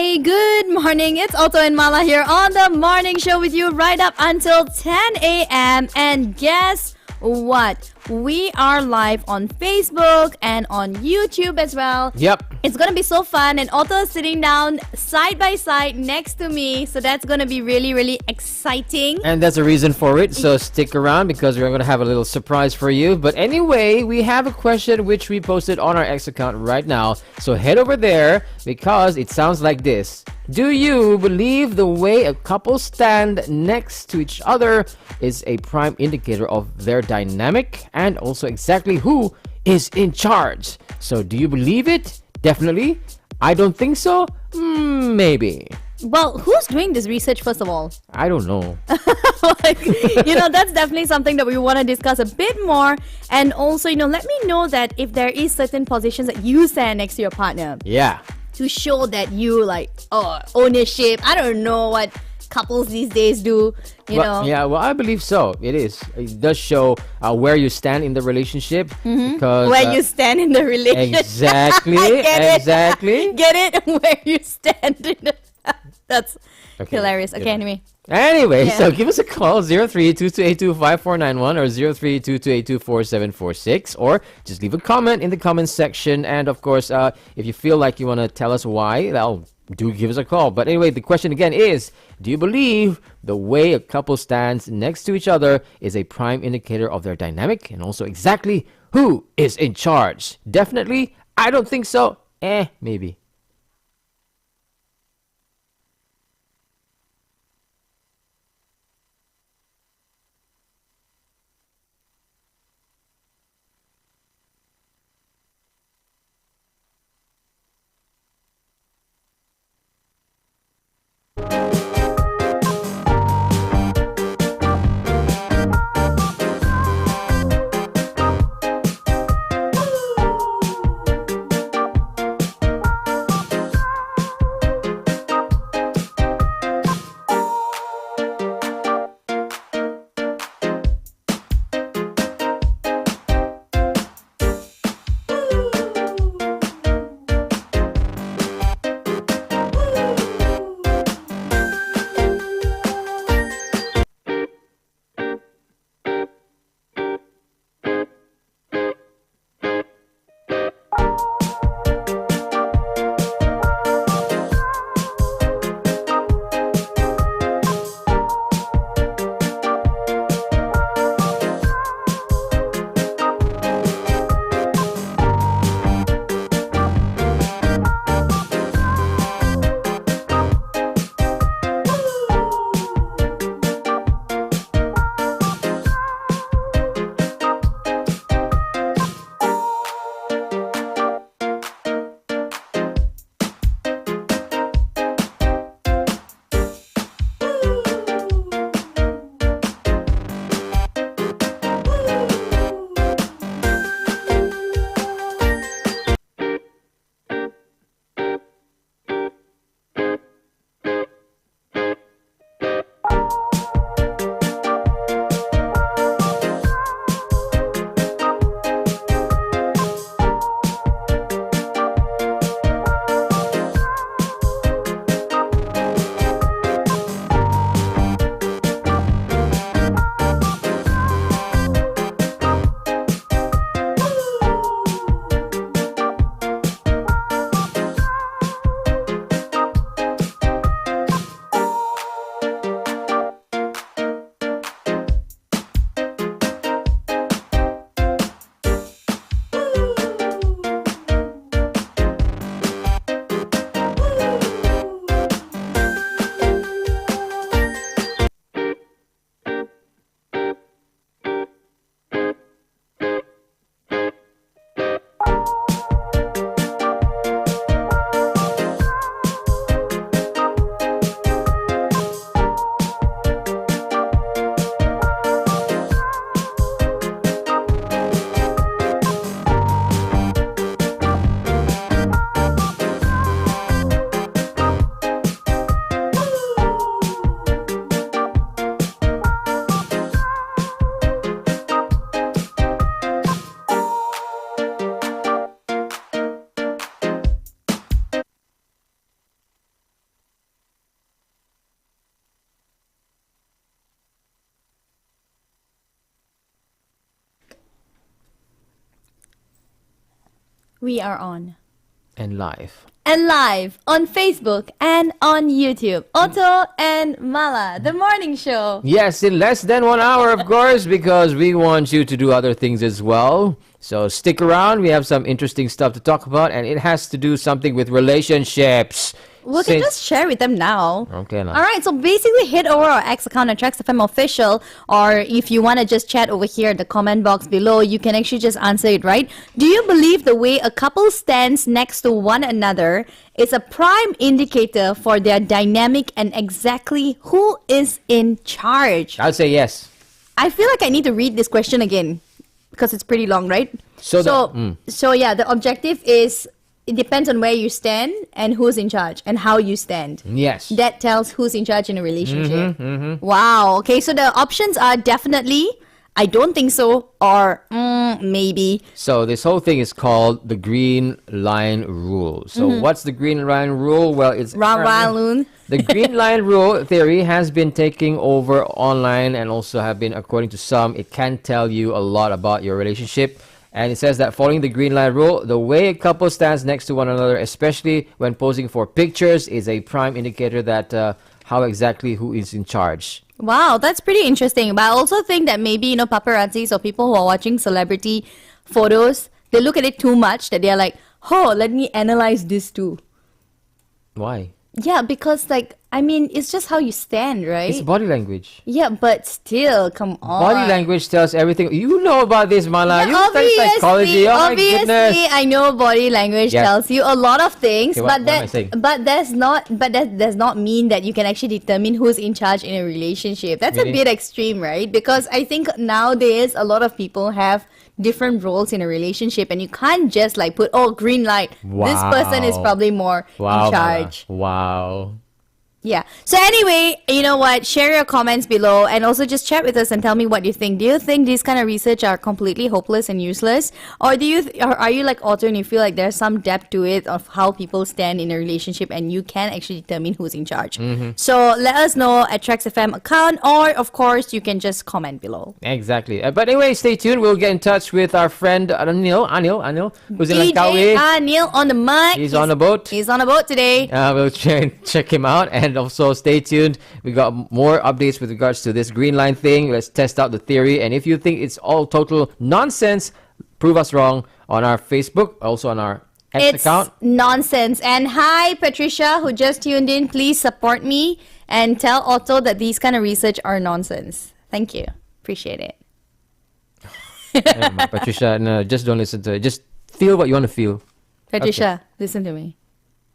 Hey, good morning. It's Otto and Mala here on the morning show with you right up until 10 a.m. And guess what? We are live on Facebook and on YouTube as well. Yep. It's going to be so fun. And Otto is sitting down side by side next to me. So that's going to be really, really exciting. And there's a reason for it. So stick around because we're going to have a little surprise for you. But anyway, we have a question which we posted on our X account right now. So head over there because it sounds like this. Do you believe the way a couple stand next to each other is a prime indicator of their dynamic and also exactly who is in charge? So do you believe it? Definitely. I don't think so. Maybe. Well, who's doing this research, first of all? I don't know. That's definitely something that we want to discuss a bit more. And also, let me know that if there is certain positions that you stand next to your partner. Yeah. To show that you ownership. I don't know what couples these days do, Yeah, well, I believe so. It does show where you stand in the relationship. Because where you stand in the relationship. Exactly. Exactly. Get it? Where you stand in the... That's hilarious. Okay, Anyway, so give us a call, 03-2282-5491 or 03-2282-4746, or just leave a comment in the comments section. And of course, if you feel like you want to tell us why, do give us a call. But anyway, the question again is, do you believe the way a couple stands next to each other is a prime indicator of their dynamic and also exactly who is in charge? Definitely. I don't think so. Maybe. We are on. And live. And live on Facebook and on YouTube. Otto and Mala, the morning show. Yes, in less than 1 hour, of course, because we want you to do other things as well. So stick around. We have some interesting stuff to talk about, and it has to do something with relationships. We can just share with them now. Okay. All right, so basically head over our X account at TRAXXfm official, or if you want to just chat over here in the comment box below, you can actually just answer it, right? Do you believe the way a couple stands next to one another is a prime indicator for their dynamic and exactly who is in charge? I'll say yes. I feel like I need to read this question again because it's pretty long, right? So yeah, the objective is it depends on where you stand and who's in charge and how you stand. Yes. That tells who's in charge in a relationship. Wow. Okay, so the options are definitely, I don't think so, or maybe. So this whole thing is called the green line rule. So what's the green line rule? Well, it's the green line rule theory has been taking over online and also have been, according to some, it can tell you a lot about your relationship. And it says that following the green line rule, the way a couple stands next to one another, especially when posing for pictures, is a prime indicator that how exactly who is in charge. Wow, that's pretty interesting. But I also think that maybe, paparazzis or people who are watching celebrity photos, they look at it too much that they're like, oh, let me analyze this too. Why? Yeah, because it's just how you stand, right? It's body language. Yeah, but still, come on. Body language tells everything. You know about this, Mala. Yeah, You study psychology. Oh my goodness. Obviously, I know body language tells you a lot of things, Okay, but that does not mean that you can actually determine who's in charge in a relationship. That's Really? a bit extreme, right? Because I think nowadays a lot of people have different roles in a relationship, and you can't just put green light. Wow. This person is probably more in charge. Wow. Yeah. So anyway, you know what? Share your comments below and also just chat with us and tell me what you think. Do you think these kind of research are completely hopeless and useless? Or are you like Otto and you feel like there's some depth to it of how people stand in a relationship and you can actually determine who's in charge? So let us know at TRAXXfm account, or of course you can just comment below. Exactly. But anyway, stay tuned. We'll get in touch with our friend Anil, who's in DJ Langkawi. Anil on the mic. He's on a boat. He's on a boat today. We'll check him out, and also stay tuned. We got more updates with regards to this green line thing. Let's test out the theory, and if you think it's all total nonsense, prove us wrong on our Facebook, also on our X account. It's nonsense. And hi Patricia, who just tuned in. Please support me and tell Otto that these kind of research are nonsense. Thank you. Appreciate it. Patricia, no, just don't listen to it. Just feel what you want to feel. Patricia, listen to me.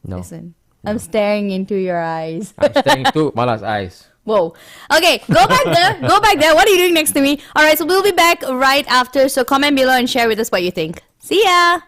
No. Listen. I'm staring into your eyes. I'm staring into Mala's eyes. Whoa. Okay, go back there. Go back there. What are you doing next to me? All right, so we'll be back right after. So comment below and share with us what you think. See ya.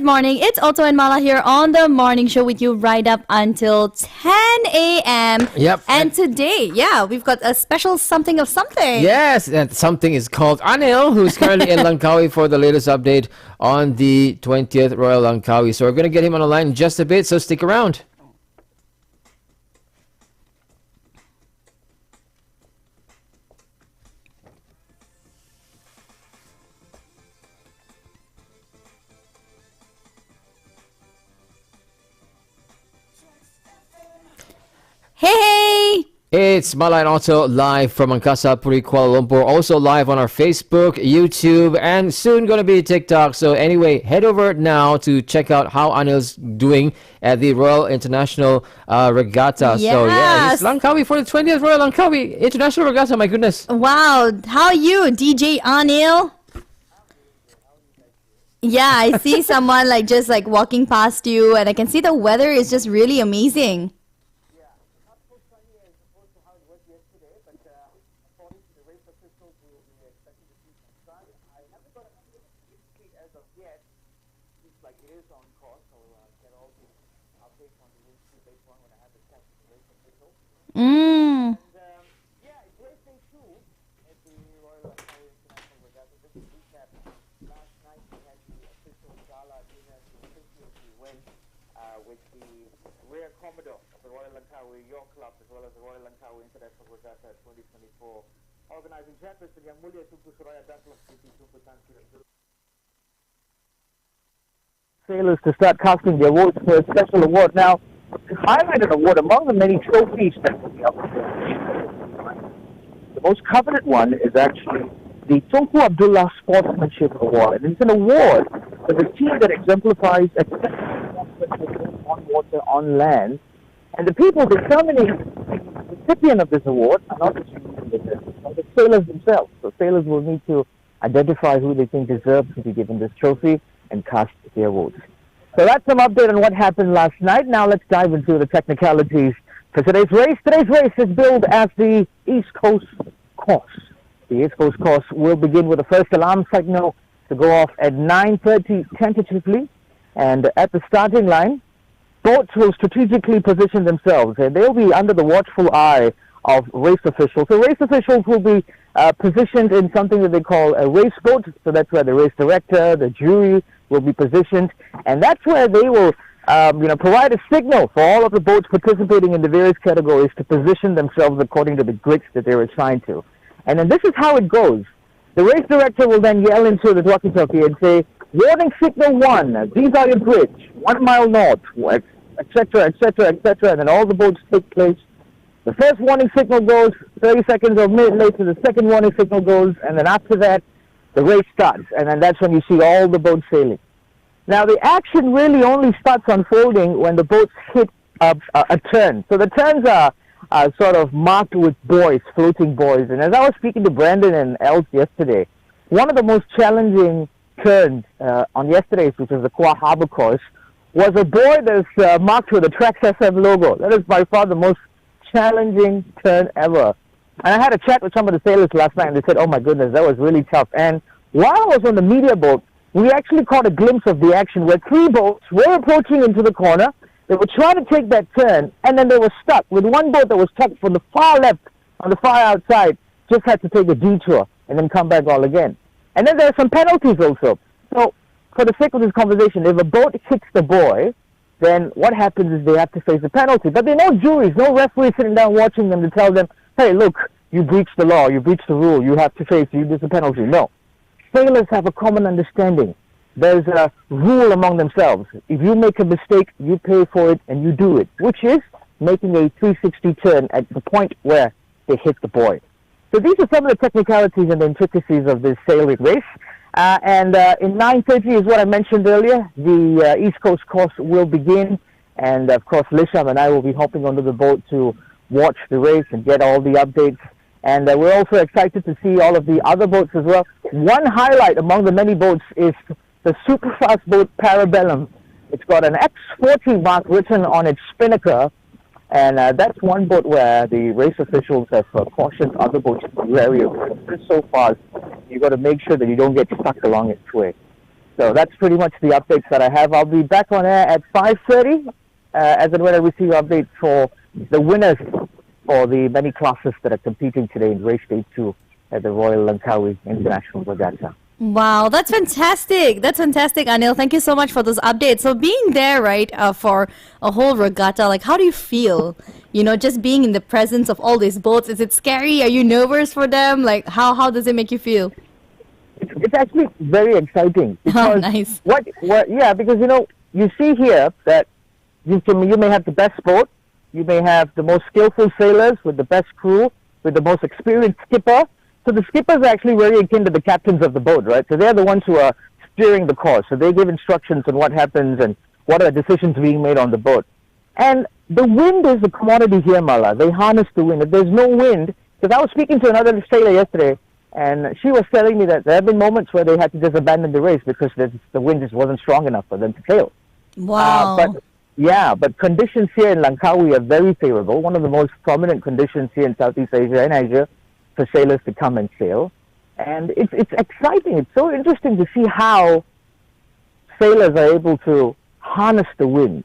morning. It's Otto and Mala here on the morning show with you right up until 10 a.m. Yep. And today, we've got a special something of something. Yes, and something is called Anil, who's currently in Langkawi for the latest update on the 20th Royal Langkawi. So we're going to get him on the line in just a bit, so stick around. Hey! It's Mala and Otto live from Angkasa Puri, Kuala Lumpur. Also live on our Facebook, YouTube, and soon going to be TikTok. So anyway, head over now to check out how Anil's doing at the Royal International Regatta. Yes. So yeah, it's Langkawi for the 20th Royal Langkawi International Regatta. My goodness. Wow, how are you, DJ Anil? Yeah, I see someone just walking past you, and I can see the weather is just really amazing. Mm. Yeah, it's racing too at the Royal Langkawi International Regatta. Just to recap, last night we had the official gala dinner to appreciate the win with the Rear Commodore of the Royal Langkawi Yacht Club as well as the Royal Langkawi International Regatta 2024. Organizing chairperson Yang Mulia Tunku Suraya Datuk Siti Tunku Tan Sri sailors to start casting their votes for a special award. Now, to highlight an award among the many trophies that will be up there, the most coveted one is actually the Tunku Abdullah Sportsmanship Award. And it's an award for the team that exemplifies exceptional sportsmanship on water, on land. And the people determining the recipient of this award are not the are the sailors themselves. So sailors will need to identify who they think deserves to be given this trophy and cast their votes. So that's some update on what happened last night. Now let's dive into the technicalities for today's race. Today's race is billed as the East Coast Course. The East Coast Course will begin with the first alarm signal to go off at 9:30 tentatively. And at the starting line, boats will strategically position themselves. And they'll be under the watchful eye of race officials. So race officials will be positioned in something that they call a race boat. So that's where the race director, the jury will be positioned. And that's where they will provide a signal for all of the boats participating in the various categories to position themselves according to the grids that they're assigned to. And then this is how it goes. The race director will then yell into the walkie-talkie and say, warning signal 1, these are your grids, 1 mile north, etc., etc., etc. And then all the boats take place. The first warning signal goes, 30 seconds or a minute later, the second warning signal goes, and then after that, the race starts. And then that's when you see all the boats sailing. Now, the action really only starts unfolding when the boats hit a turn. So the turns are sort of marked with buoys, floating buoys. And as I was speaking to Brandon and Els yesterday, one of the most challenging turns on yesterday's, which was the Kua Harbour course, was a buoy that's marked with a TRAXXfm logo. That is by far the most challenging turn ever. And I had a chat with some of the sailors last night, and they said, oh my goodness, that was really tough. And while I was on the media boat, we actually caught a glimpse of the action where 3 boats were approaching into the corner. They were trying to take that turn, and then they were stuck with one boat that was stuck from the far left on the far outside, just had to take a detour and then come back all again. And then there are some penalties also. So for the sake of this conversation, if a boat hits the buoy, then what happens is they have to face a penalty. But there are no juries, no referees sitting down watching them to tell them, hey, look, you breached the law, you breached the rule, you have to face, there's a penalty. No. Sailors have a common understanding. There's a rule among themselves. If you make a mistake, you pay for it and you do it, which is making a 360 turn at the point where they hit the buoy. So these are some of the technicalities and the intricacies of this sailing race. In 9:30 is what I mentioned earlier. The East Coast course will begin. And, of course, Lisham and I will be hopping onto the boat to watch the race and get all the updates. And we're also excited to see all of the other boats as well. One highlight among the many boats is the super-fast boat Parabellum. It's got an X40 mark written on its spinnaker. And that's one boat where the race officials have cautioned other boats to be wary of it. It's so fast, you've got to make sure that you don't get stuck along its way. So that's pretty much the updates that I have. I'll be back on air at 5:30, as and when I receive updates for the winners for the many classes that are competing today in race day 2 at the Royal Langkawi International Regatta. Wow, that's fantastic. That's fantastic, Anil. Thank you so much for those updates. So being there, right, for a whole regatta, like how do you feel? Just being in the presence of all these boats. Is it scary? Are you nervous for them? Like how does it make you feel? It's actually very exciting because Oh, nice. because you see here that you may have the best boat, you may have the most skillful sailors with the best crew, with the most experienced skipper. So the skippers are actually very akin to the captains of the boat, right? So they're the ones who are steering the course. So they give instructions on what happens and what are the decisions being made on the boat. And the wind is the commodity here, Mala. They harness the wind. If there's no wind, because I was speaking to another sailor yesterday, and she was telling me that there have been moments where they had to just abandon the race because the wind just wasn't strong enough for them to sail. Wow. But conditions here in Langkawi are very favorable. One of the most prominent conditions here in Southeast Asia and Asia for sailors to come and sail. And it's exciting. It's so interesting to see how sailors are able to harness the wind.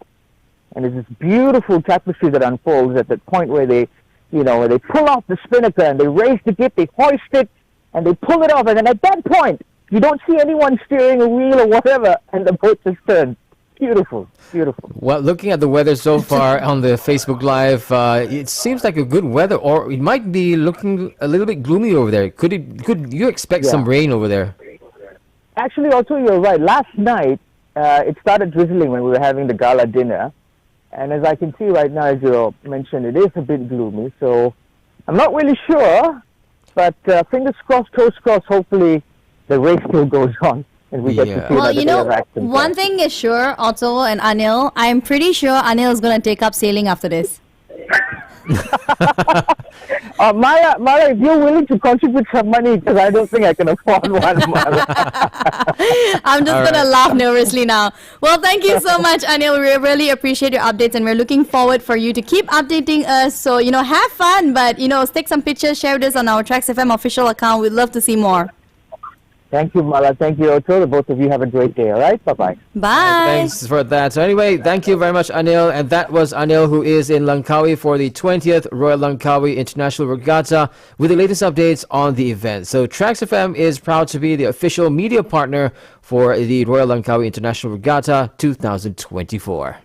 And it's this beautiful tapestry that unfolds at the point where they pull off the spinnaker and they raise the gip, they hoist it, and they pull it off. And then at that point, you don't see anyone steering a wheel or whatever, and the boat just turns. Beautiful, beautiful. Well, looking at the weather so far on the Facebook Live, it seems like a good weather, or it might be looking a little bit gloomy over there. Could you expect some rain over there? Actually, also you're right. Last night, it started drizzling when we were having the gala dinner, and as I can see right now, as you mentioned, it is a bit gloomy. So I'm not really sure, but fingers crossed, toes crossed. Hopefully, the race still goes on. And we get to see well, day of action. one thing is sure, Otto and Anil, I'm pretty sure Anil is going to take up sailing after this. Maya, if you're willing to contribute some money, because I don't think I can afford one, Maya. I'm just going to laugh nervously now. Well, thank you so much, Anil. We really appreciate your updates, and we're looking forward for you to keep updating us. So, have fun, but, take some pictures, share this on our TRAXXfm official account. We'd love to see more. Thank you, Mala. Thank you, Otto. Both of you have a great day, all right? Bye-bye. Bye. Thanks for that. So anyway, thank you very much, Anil. And that was Anil, who is in Langkawi for the 20th Royal Langkawi International Regatta with the latest updates on the event. So TRAXXfm is proud to be the official media partner for the Royal Langkawi International Regatta 2024.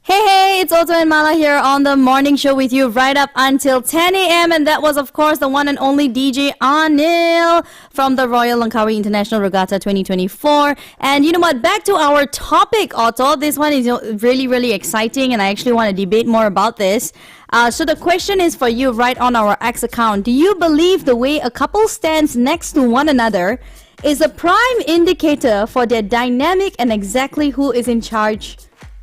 Hey, it's Otto and Mala here on the morning show with you right up until 10 a.m. And that was, of course, the one and only DJ Anil from the Royal Langkawi International Regatta 2024. And you know what? Back to our topic, Otto. This one is really, really exciting, and I actually want to debate more about this. So the question is for you right on our X account. Do you believe the way a couple stands next to one another is a prime indicator for their dynamic and exactly who is in charge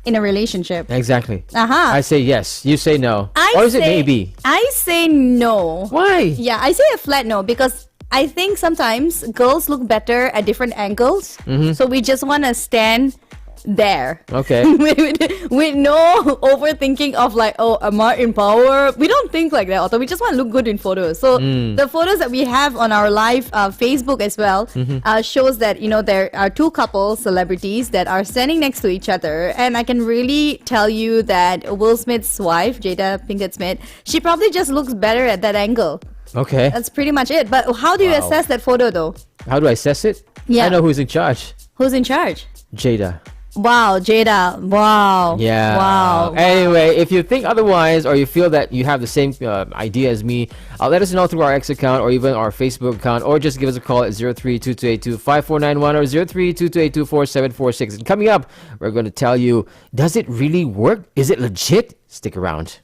in a relationship? Exactly. I say yes. You say no. Or is it maybe? I say no. Why? Yeah, I say a flat no because I think sometimes girls look better at different angles. So we just want to stand there. Okay. with no overthinking of like, oh, am I in power? We don't think like that. Although we just want to look good in photos. So the photos that we have on our live Facebook as well shows that there are two couples, celebrities that are standing next to each other, and I can really tell you that Will Smith's wife, Jada Pinkett Smith, she probably just looks better at that angle. Okay. That's pretty much it. But how do you assess that photo though? How do I assess it? Yeah. I know who's in charge. Who's in charge? Jada. Wow, Jada. Wow. Yeah. Wow. Anyway, if you think otherwise or you feel that you have the same idea as me, let us know through our X account or even our Facebook account, or just give us a call at 0322825491 or 0322824746. And coming up, we're going to tell you, does it really work? Is it legit? Stick around.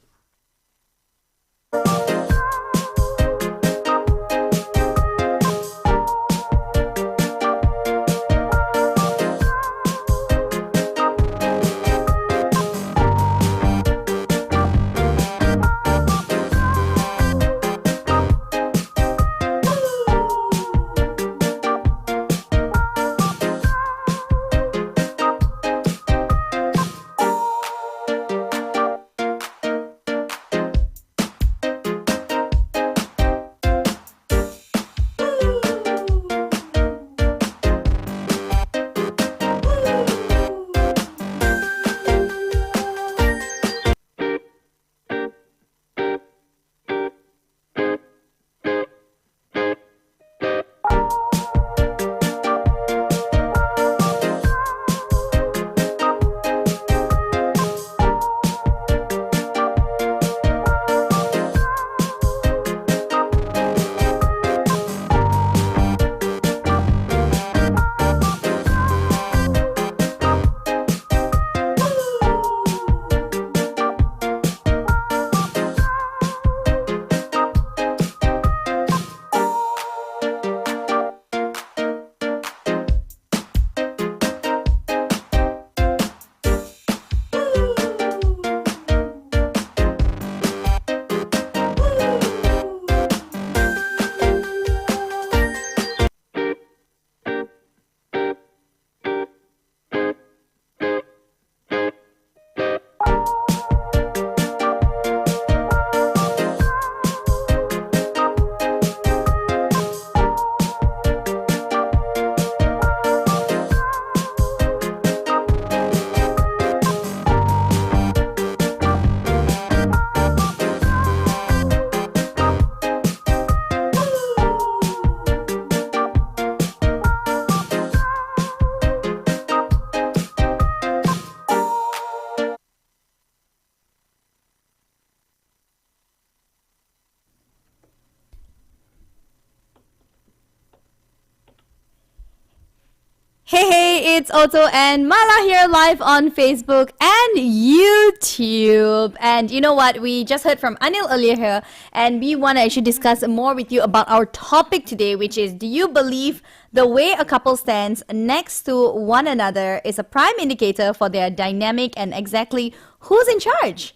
it's Otto and Mala here live on Facebook and YouTube. And you know what? We just heard from Anil earlier here, and we want to actually discuss more with you about our topic today, which is, do you believe the way a couple stands next to one another is a prime indicator for their dynamic and exactly who's in charge?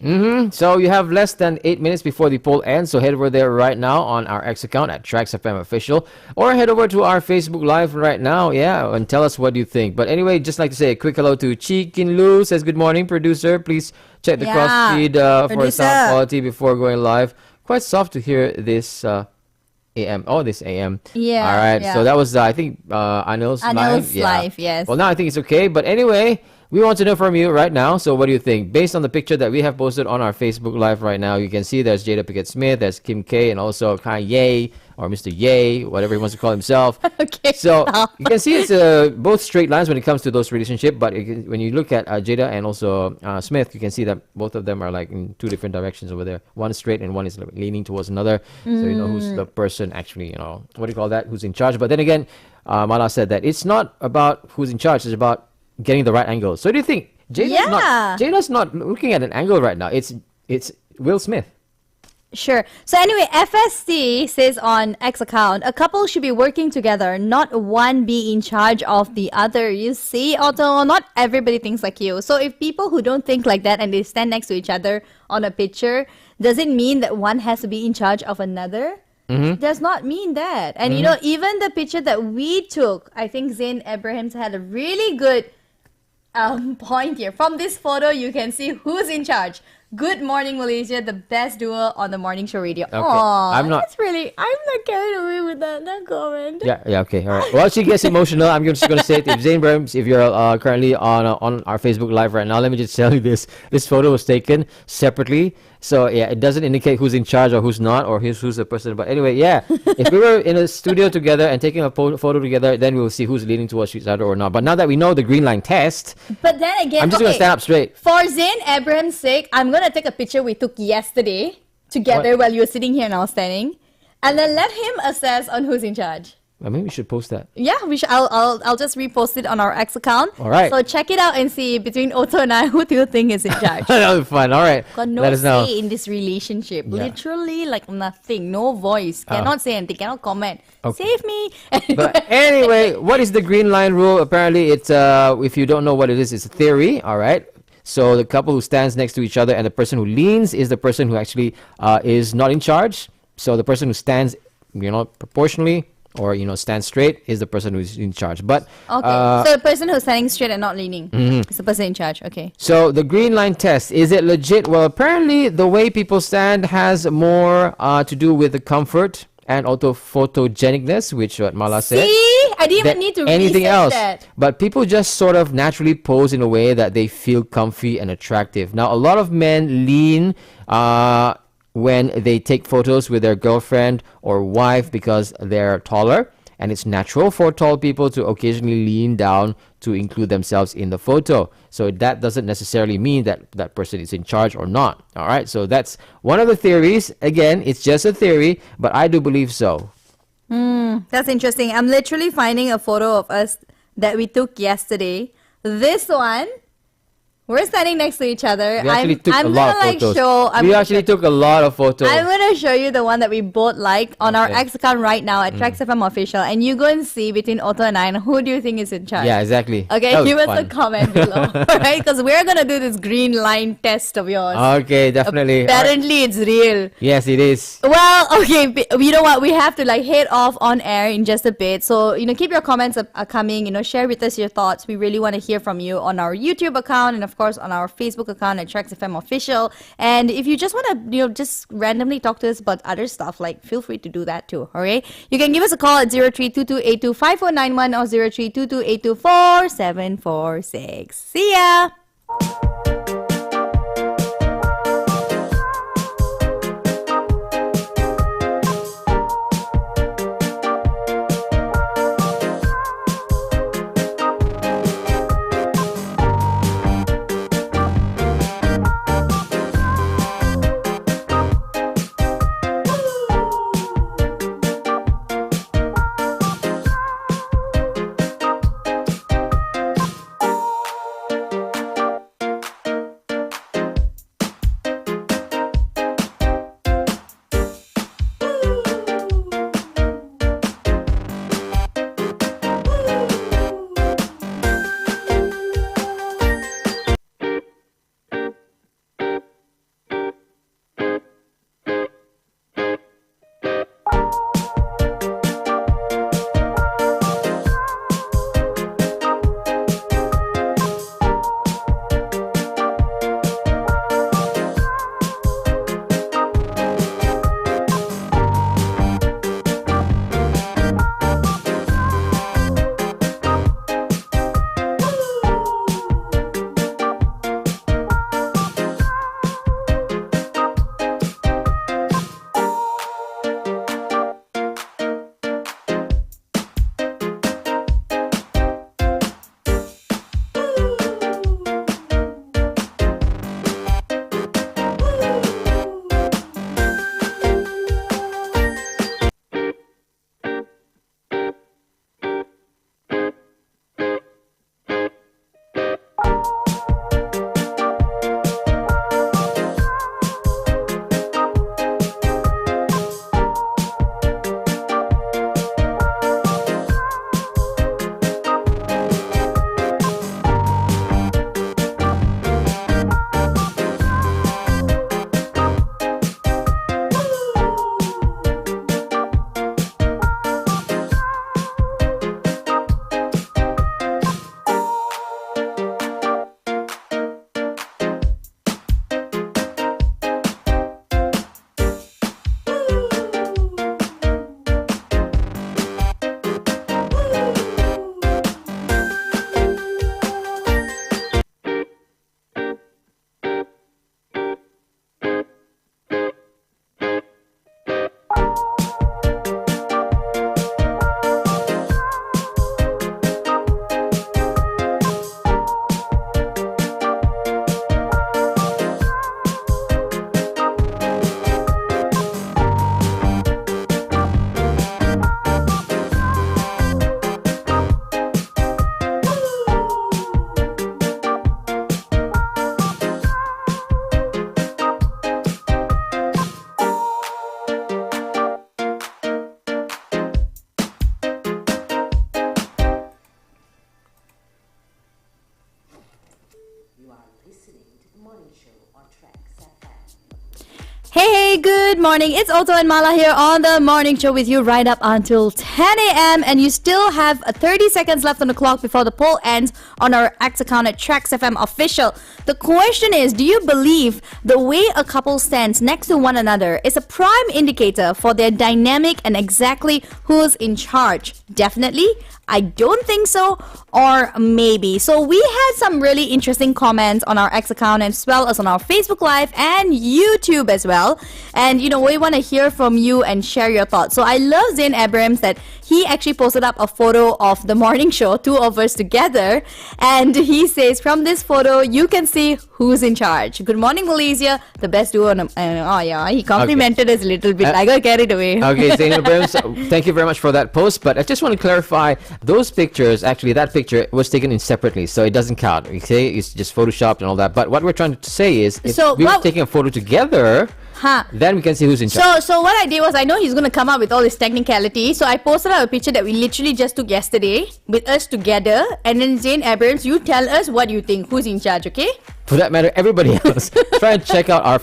So you have less than 8 minutes before the poll ends. So head over there right now on our X account at TRAXXfm Official, or head over to our Facebook Live right now, and tell us what you think. But anyway, just like to say a quick hello to Chikin Lu. Says good morning, producer. Please check the cross feed for sound quality before going live. Quite soft to hear this. AM. Oh, this AM. Yeah. All right. Yeah. So that was, I think, Anil's live. Yes. Well, now I think it's okay. But anyway, we want to know from you right now. So what do you think? Based on the picture that we have posted on our Facebook Live right now, you can see there's Jada Pickett Smith, there's Kim K, and also Kanye, or Mr. Ye, whatever he wants to call himself. Okay. So you can see it's both straight lines when it comes to those relationships. But when you look at Jada and also Smith, you can see that both of them are like in two different directions over there. One is straight and one is like leaning towards another. So you know who's the person actually, what do you call that? Who's in charge? But then again, Mala said that it's not about who's in charge. It's about getting the right angle. So do you think Jada's not looking at an angle right now? It's Will Smith. Sure. So anyway, FSC says on X account, a couple should be working together, not one be in charge of the other. You see, Otto, not everybody thinks like you. So if people who don't think like that and they stand next to each other on a picture, does it mean that one has to be in charge of another? It does not mean that. And even the picture that we took, I think Zain Abrahams had a really good point here. From this photo, you can see who's in charge. Good morning, Malaysia, the best duo on the morning show radio. Okay. Aww, I'm not carried away with that comment. Yeah, okay, all right. Well, she gets emotional. I'm just going to say it. If Zain Abrahams, if you're currently on our Facebook Live right now, let me just tell you this. This photo was taken separately. So, it doesn't indicate who's in charge or who's not, or who's the person. But anyway, if we were in a studio together and taking a photo together, then we'll see who's leaning towards each other or not. But now that we know the green line test, but then again, I'm just going to stand up straight. For Zain Abrahams' sake, I'm going to take a picture we took yesterday together while you were sitting here and I was standing, and then let him assess on who's in charge. Maybe we should post that. Yeah, we should. I'll just repost it on our X account. All right. So check it out and see between Otto and I, who do you think is in charge? That'll be fun. All right. Got no Let us know. say in this relationship. Yeah. Literally like nothing. No voice. Cannot say anything. Cannot comment. Okay. Save me. But anyway, what is the green line rule? Apparently, it's if you don't know what it is, it's a theory. All right. So the couple who stands next to each other and the person who leans is the person who actually is not in charge. So the person who stands, proportionally or stands straight is the person who's in charge. But okay, so the person who's standing straight and not leaning is the person in charge. Okay. So the green line test, is it legit? Well, apparently the way people stand has more to do with the comfort and also photogenicness, which what Mala said. See, I didn't even need to anything research else. that. But people just sort of naturally pose in a way that they feel comfy and attractive. Now, a lot of men lean when they take photos with their girlfriend or wife because they're taller, and it's natural for tall people to occasionally lean down to include themselves in the photo. So that doesn't necessarily mean that that person is in charge or not. All right, so that's one of the theories. Again, it's just a theory, but I do believe so. That's interesting. I'm literally finding a photo of us that we took yesterday. This one, we're standing next to each other. We actually took a lot of photos. Took a lot of photos. I'm going to show you the one that we both liked on our X account right now at TRAXXfm Official. And you go and see between Otto and I, and who do you think is in charge? Yeah, exactly. Okay, give us a comment below. Alright, because we're going to do this green line test of yours. Okay, definitely. Apparently it's real. Yes, it is. Well, okay, you know what? We have to head off on air in just a bit. So, keep your comments coming. Share with us your thoughts. We really want to hear from you on our YouTube account and, of course, on our Facebook account at TRAXXfm Official. And if you just want to, just randomly talk to us about other stuff, feel free to do that too. All right. You can give us a call at 0322825491 or 0322824746. See ya. good morning. It's Otto and Mala here on the morning show with you right up until 10 a.m. And you still have 30 seconds left on the clock before the poll ends on our X account at TRAXXfm official. The question is, do you believe the way a couple stands next to one another is a prime indicator for their dynamic and exactly who's in charge? Definitely. I don't think so, or maybe. So we had some really interesting comments on our X account as well as on our Facebook Live and YouTube as well. And we want to hear from you and share your thoughts. So I love Zain Abrams that he actually posted up a photo of the morning show, two of us together. And he says, from this photo, you can see who's in charge. Good morning, Malaysia. The best duo. He complimented us a little bit. I got carried away. Okay, Zain Abrams, thank you very much for that post. But I just want to clarify, those pictures, actually, that picture was taken in separately, so it doesn't count. Okay, it's just photoshopped and all that. But what we're trying to say is, if we were taking a photo together, then we can see who's in charge. So what I did was, I know he's going to come up with all this technicality, so I posted out a picture that we literally just took yesterday with us together. And then Zain Abrams, you tell us what you think, who's in charge, okay? For that matter, everybody else, try and check out our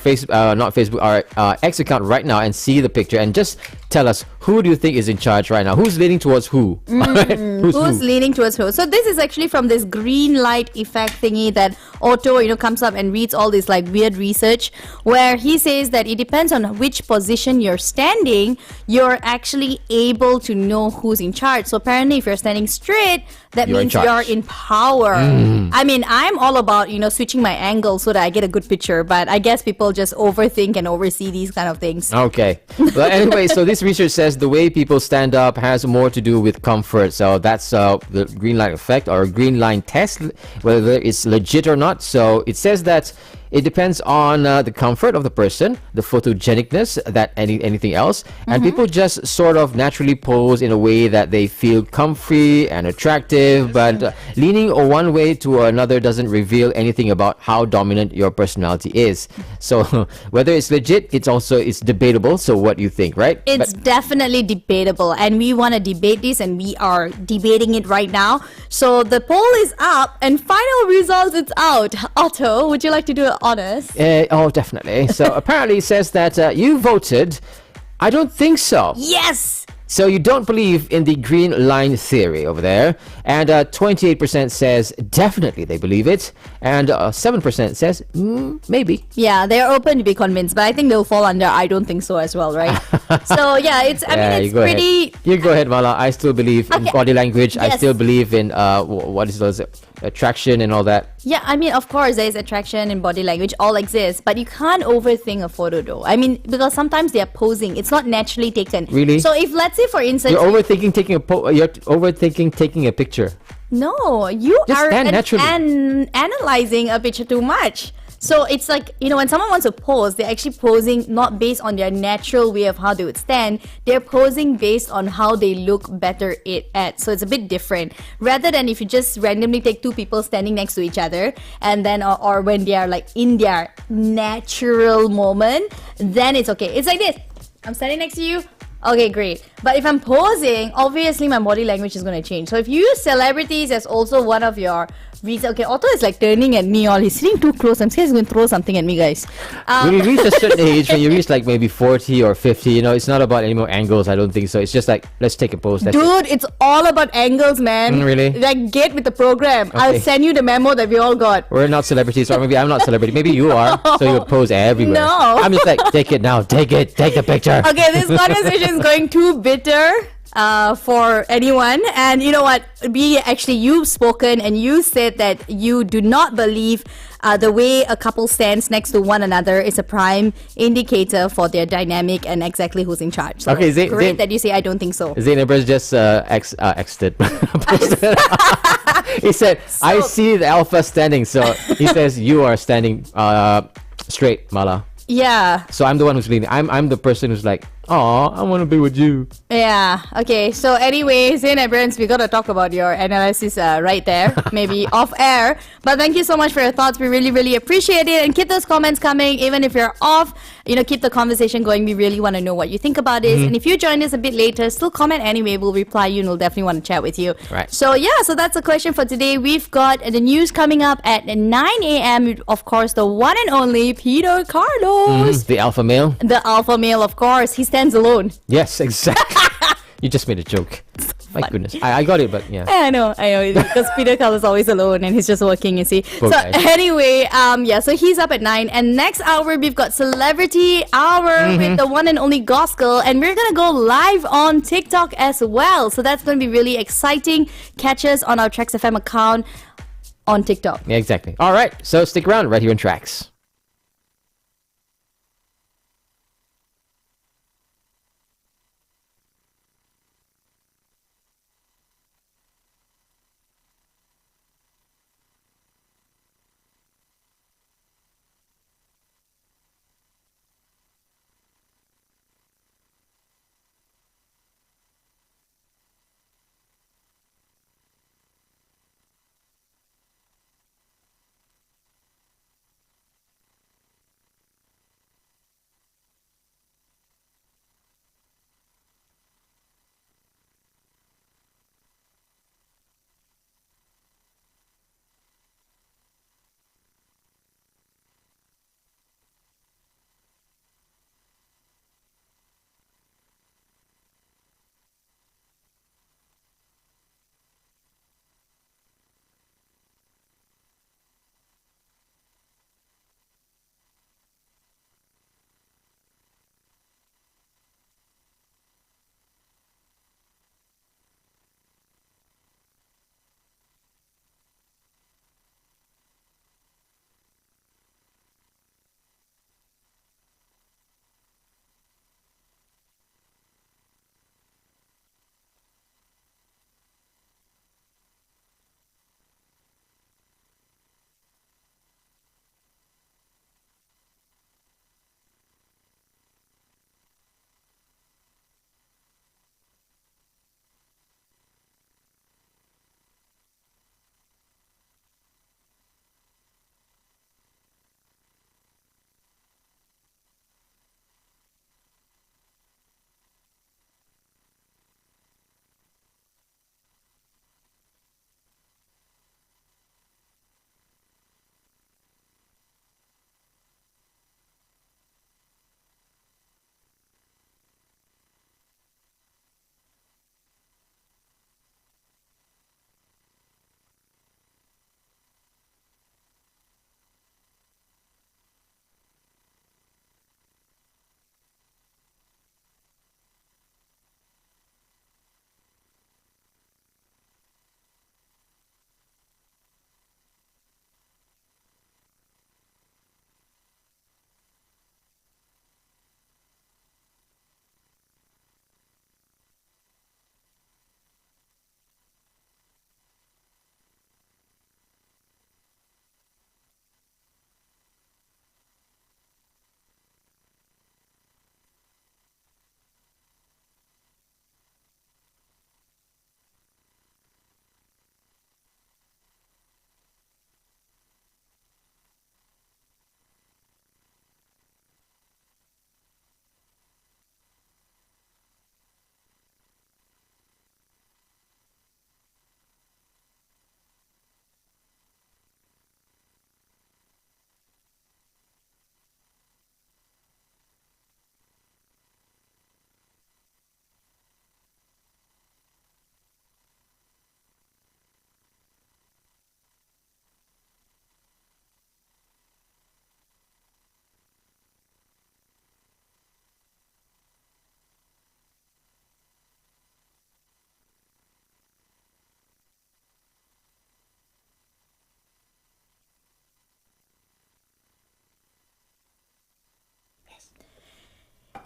our X account right now and see the picture and just tell us, who do you think is in charge right now? Who's leaning towards who? Who's leaning towards who? So this is actually from this green light effect thingy that Otto, comes up and reads all this like weird research, where he says that it depends on which position you're standing, you're actually able to know who's in charge. So apparently, if you're standing straight, that means you're in power. I mean, I'm all about, switching my angle so that I get a good picture, but I guess people just overthink and oversee these kind of things. Okay. But anyway, so this research says the way people stand up has more to do with comfort. So that's the green light effect or green line test, whether it's legit or not. So it says that it depends on the comfort of the person, the photogenicness, that anything else. And people just sort of naturally pose in a way that they feel comfy and attractive, but leaning one way to another doesn't reveal anything about how dominant your personality is. So whether it's legit, it's debatable. So what do you think, right? It's definitely debatable, and we want to debate this, and we are debating it right now. So the poll is up, and final results, it's out. Otto, would you like to do it? Honest? Oh, definitely. So apparently it says that you voted, I don't think so. Yes! So you don't believe in the green line theory over there. And 28% says definitely they believe it. And 7% says maybe. Yeah, they're open to be convinced, but I think they'll fall under I don't think so as well, right? So yeah, it's pretty... You go ahead, Mala. I still believe in body language. Yes. I still believe in what is those attraction and all that. Yeah, I mean, of course, there's attraction and body language all exists, but you can't overthink a photo though. I mean, because sometimes they're posing. It's not naturally taken. Really? So if, let's say, for instance... You're overthinking taking a picture. No, you just are analyzing a picture too much. So it's like, when someone wants to pose, they're actually posing not based on their natural way of how they would stand. They're posing based on how they look better at. So it's a bit different. Rather than if you just randomly take two people standing next to each other, and then or when they are like in their natural moment, then it's okay. It's like this. I'm standing next to you. Okay, great. But if I'm posing, obviously my body language is going to change. So if you use celebrities as also one of your reasons... Okay, Otto is like turning at me all. He's sitting too close. I'm scared he's going to throw something at me, guys. When you reach a certain age, when you reach like maybe 40 or 50, it's not about any more angles, I don't think so. It's just like, let's take a pose. Dude, it's all about angles, man. Really? Like, get with the program. Okay. I'll send you the memo that we all got. We're not celebrities, or maybe I'm not celebrity. Maybe you are, so you pose everywhere. No. I'm just like, take it now. Take the picture. Okay, this conversation is going too bitter for anyone. And you know what? You've spoken and you said that you do not believe the way a couple stands next to one another is a prime indicator for their dynamic and exactly who's in charge. So okay, great that you say I don't think so. Zain Abrams just exited. He said, I see the alpha standing. So he says, you are standing straight, Mala. Yeah. So I'm the one who's leaning. I'm the person who's like, Aw, I want to be with you. Yeah. Okay. So anyway, Zain and Brents, we gotta talk about your analysis right there, maybe off air. But thank you so much for your thoughts. We really, really appreciate it. And keep those comments coming, even if you're off. Keep the conversation going. We really want to know what you think about it. And if you join us a bit later, still comment anyway. We'll reply you and we'll definitely want to chat with you. Right. So yeah, so that's the question for today. We've got the news coming up at 9 a.m. Of course, the one and only Peter Carlos. The alpha male? The alpha male, of course. He stands alone. Yes, exactly. You just made a joke. My goodness. I got it, but yeah. I know, because Peter Carlos is always alone and he's just working, you see. Poor So guy. anyway, so he's up at 9, and next hour we've got Celebrity Hour with the one and only Gospel, and we're gonna go live on TikTok as well. So that's gonna be really exciting. Catch us on our TRAXXfm account on TikTok. Yeah, exactly. All right, so stick around right here in Tracks.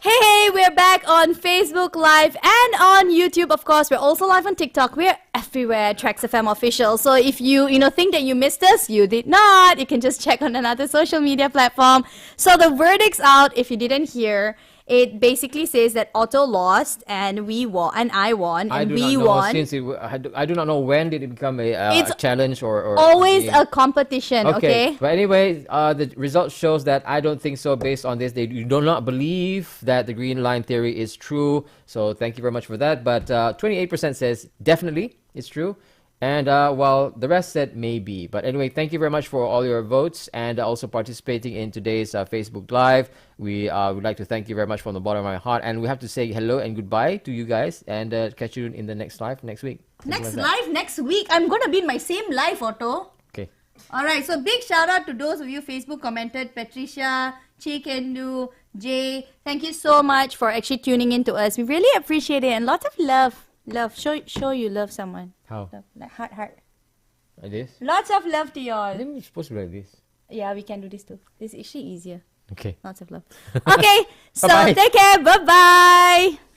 Hey, we're back on Facebook Live and on YouTube, of course. We're also live on TikTok. We're everywhere, TRAXXfm official. So if you think that you missed us, you did not. You can just check on another social media platform. So the verdict's out, if you didn't hear. it basically says that Otto lost and we won, and I won, and we won. I do not know when did it become a challenge or Always a competition, okay? But anyway, the result shows that I don't think so. Based on this, they do not believe that the green line theory is true. So thank you very much for that. But 28% says definitely it's true. And while the rest said maybe. But anyway, thank you very much for all your votes and also participating in today's Facebook Live. We would like to thank you very much from the bottom of my heart. And we have to say hello and goodbye to you guys. And catch you in the next live next week. Next live next week. I'm going to be in my same live, Otto. Okay. All right. So big shout out to those of you Facebook commented. Patricia, Chikendu, Jay. Thank you so much for actually tuning in to us. We really appreciate it. And lots of love. Love. Show you love someone. How? Love. Like heart. Like this? Lots of love to y'all. I think we're supposed to be like this. Yeah, we can do this too. This is actually easier. Okay. Lots of love. Okay. So Bye-bye. take care. Bye-bye.